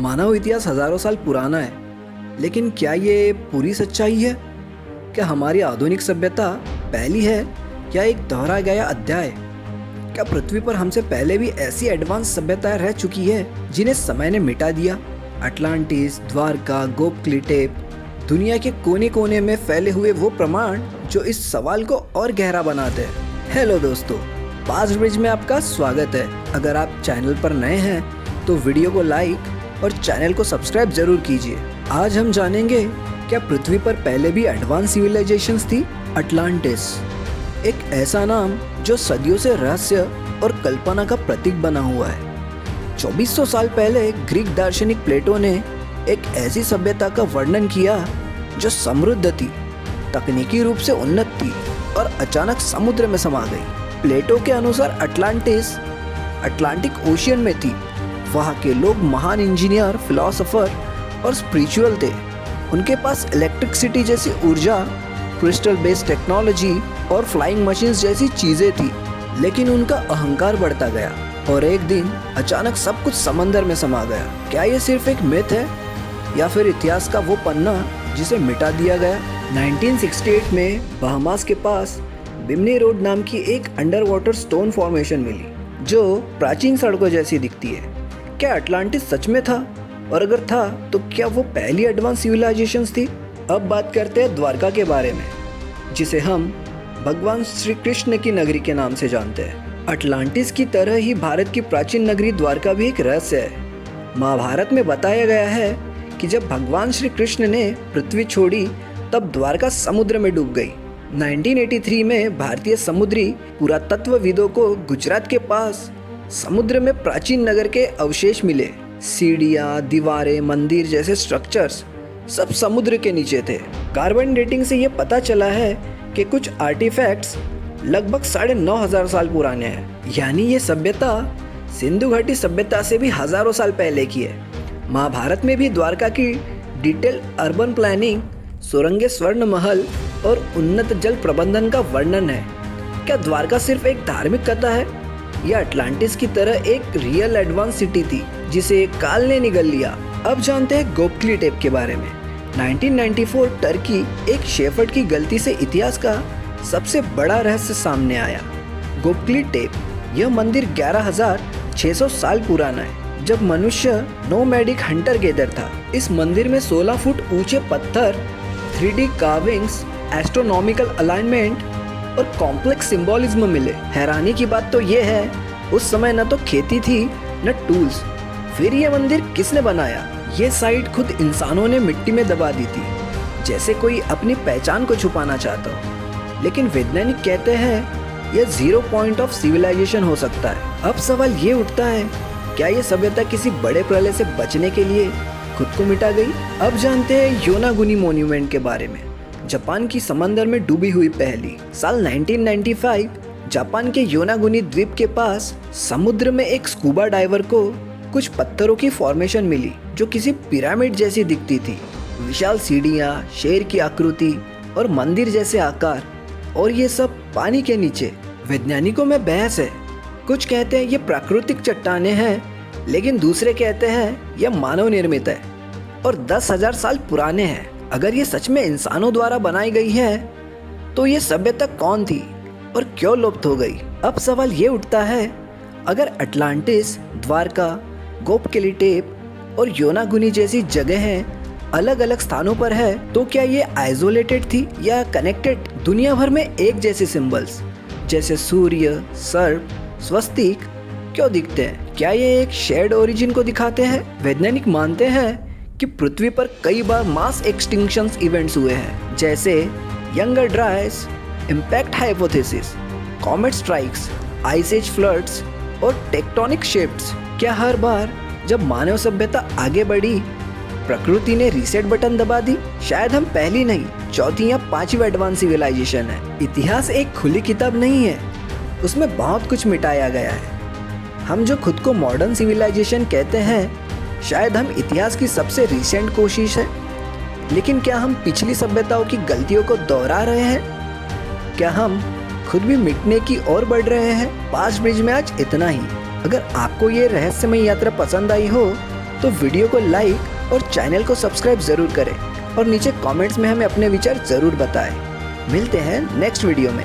मानव इतिहास हजारों साल पुराना है, लेकिन क्या ये पूरी सच्चाई है? क्या हमारी आधुनिक सभ्यता पहली है या एक दोहराया गया अध्याय? क्या पृथ्वी पर हमसे पहले भी ऐसी एडवांस सभ्यताएं रह चुकी है जिन्हें समय ने मिटा दिया? अटलांटिस, द्वारका, गोपकली टेप, दुनिया के कोने कोने में फैले हुए वो प्रमाण जो इस सवाल को और गहरा बनाते हैं। हेलो दोस्तों, पास्ट ब्रिज में आपका स्वागत है। अगर आप चैनल पर नए हैं तो वीडियो को लाइक और चैनल को सब्सक्राइब जरूर कीजिए। आज हम जानेंगे क्या पृथ्वी पर पहले भी एडवांस सिविलाइजेशंस थी? अटलांटिस, एक ऐसा नाम जो सदियों से रहस्य और कल्पना का प्रतीक बना हुआ है। 2400 साल पहले ग्रीक दार्शनिक प्लेटो ने एक ऐसी सभ्यता का वर्णन किया जो समृद्ध थी, तकनीकी रूप से उन्नत थी और अचानक समुद्र में समा गई। प्लेटो के अनुसार अटलांटिस अटलांटिक ओशियन में थी। वहाँ के लोग महान इंजीनियर, फिलोसोफर और स्पिरिचुअल थे। उनके पास इलेक्ट्रिसिटी जैसी ऊर्जा, क्रिस्टल बेस्ड टेक्नोलॉजी और फ्लाइंग मशीन्स जैसी चीजें थी। लेकिन उनका अहंकार बढ़ता गया और एक दिन अचानक सब कुछ समंदर में समा गया। क्या ये सिर्फ एक मिथ है या फिर इतिहास का वो पन्ना जिसे मिटा दिया गया? 1968 में बहामास के पास बिमनी रोड नाम की एक अंडर वाटर स्टोन फॉर्मेशन मिली जो प्राचीन सड़कों जैसी दिखती है। क्या अटलांटिस सच में था? और अगर था तो क्या वो पहली एडवांस सिविलाइजेशंस थी? अब बात करते हैं द्वारका के बारे में, जिसे हम भगवान श्री कृष्ण की नगरी के नाम से जानते हैं। अटलांटिस की तरह ही भारत की प्राचीन नगरी द्वारका भी एक रहस्य है। महाभारत में बताया गया है कि जब भगवान श्री कृष्ण ने पृथ्वी छोड़ी तब द्वारका समुद्र में डूब गई। 1983 में भारतीय समुद्री पुरातत्वविदों को गुजरात के पास समुद्र में प्राचीन नगर के अवशेष मिले। सीढ़ियाँ, दीवारें, मंदिर जैसे स्ट्रक्चर्स सब समुद्र के नीचे थे। कार्बन डेटिंग से ये पता चला है कि कुछ आर्टिफैक्ट्स लगभग 9,500 साल पुराने हैं। यानी ये सभ्यता सिंधु घाटी सभ्यता से भी हजारों साल पहले की है। महाभारत में भी द्वारका की डिटेल अर्बन प्लानिंग, सुरंगें, स्वर्ण महल और उन्नत जल प्रबंधन का वर्णन है। क्या द्वारका सिर्फ एक धार्मिक कथा है या अटलांटिस की तरह एक रियल एडवांस सिटी थी जिसे काल ने निगल लिया? अब जानते हैं गोपकली टेप के बारे में। 1994 टर्की एक शेफर्ड की गलती से इतिहास का सबसे बड़ा रहस्य सामने आया। गोपकली टेप, यह मंदिर 11,600 साल पुराना है, जब मनुष्य नोमैडिक हंटर गेदर था। इस मंदिर में 16 फुट ऊंचे पत्थर, 3D कार्विंग्स, एस्ट्रोनॉमिकल अलाइनमेंट और कॉम्प्लेक्स सिंबोलिज्म मिले। हैरानी की बात तो ये है, उस समय न तो खेती थी न टूल्स। फिर ये मंदिर किसने बनाया? ये साइट खुद इंसानों ने मिट्टी में दबा दी थी, जैसे कोई अपनी पहचान को छुपाना चाहता हो। लेकिन वैज्ञानिक कहते हैं यह 0 पॉइंट ऑफ सिविलाइजेशन हो सकता है। अब सवाल ये उठता है, क्या ये सभ्यता किसी बड़े प्रलय से बचने के लिए खुद को मिटा गई? अब जानते हैं योनागुनी मॉन्यूमेंट के बारे में। जापान की समंदर में डूबी हुई पहली। साल 1995 जापान के योनागुनी द्वीप के पास समुद्र में एक स्कूबा डाइवर को कुछ पत्थरों की फॉर्मेशन मिली जो किसी पिरामिड जैसी दिखती थी। विशाल सीढ़ियाँ, शेर की आकृति और मंदिर जैसे आकार, और ये सब पानी के नीचे। वैज्ञानिकों में बहस है। कुछ कहते हैं ये प्राकृतिक चट्टानें हैं, लेकिन दूसरे कहते हैं यह मानव निर्मित है और 10,000 साल पुराने हैं। अगर ये सच में इंसानों द्वारा बनाई गई है तो ये सभ्यता कौन थी और क्यों लुप्त हो गई? अब सवाल ये उठता है, अगर अटलांटिस, द्वारका, गोपकली टेप और योनागुनी जैसी जगहें अलग अलग स्थानों पर है तो क्या ये आइसोलेटेड थी या कनेक्टेड? दुनिया भर में एक जैसे सिंबल्स जैसे सूर्य, सर्प, स्वस्तिक क्यों दिखते हैं? क्या ये एक शेयर्ड ओरिजिन को दिखाते हैं? वैज्ञानिक मानते हैं कि पृथ्वी पर कई बार मास एक्सटिंक्शंस इवेंट्स हुए हैं, जैसे younger Dryas, impact hypothesis, comet strikes, ice age floods और टेक्टोनिक शिफ्ट्स। क्या हर बार जब मानव सभ्यता आगे बढ़ी प्रकृति ने रीसेट बटन दबा दी? शायद हम पहली नहीं, चौथी या पांचवी एडवांस सिविलाइजेशन है। इतिहास एक खुली किताब नहीं है, उसमें बहुत कुछ मिटाया गया है। हम जो खुद को मॉडर्न सिविलाइजेशन कहते हैं, शायद हम इतिहास की सबसे रिसेंट कोशिश है। लेकिन क्या हम पिछली सभ्यताओं की गलतियों को दोहरा रहे हैं? क्या हम खुद भी मिटने की ओर बढ़ रहे हैं? पास्ट ब्रिज में आज इतना ही। अगर आपको ये रहस्यमय यात्रा पसंद आई हो तो वीडियो को लाइक और चैनल को सब्सक्राइब ज़रूर करें और नीचे कमेंट्स में हमें अपने विचार ज़रूर बताएं। मिलते हैं नेक्स्ट वीडियो में।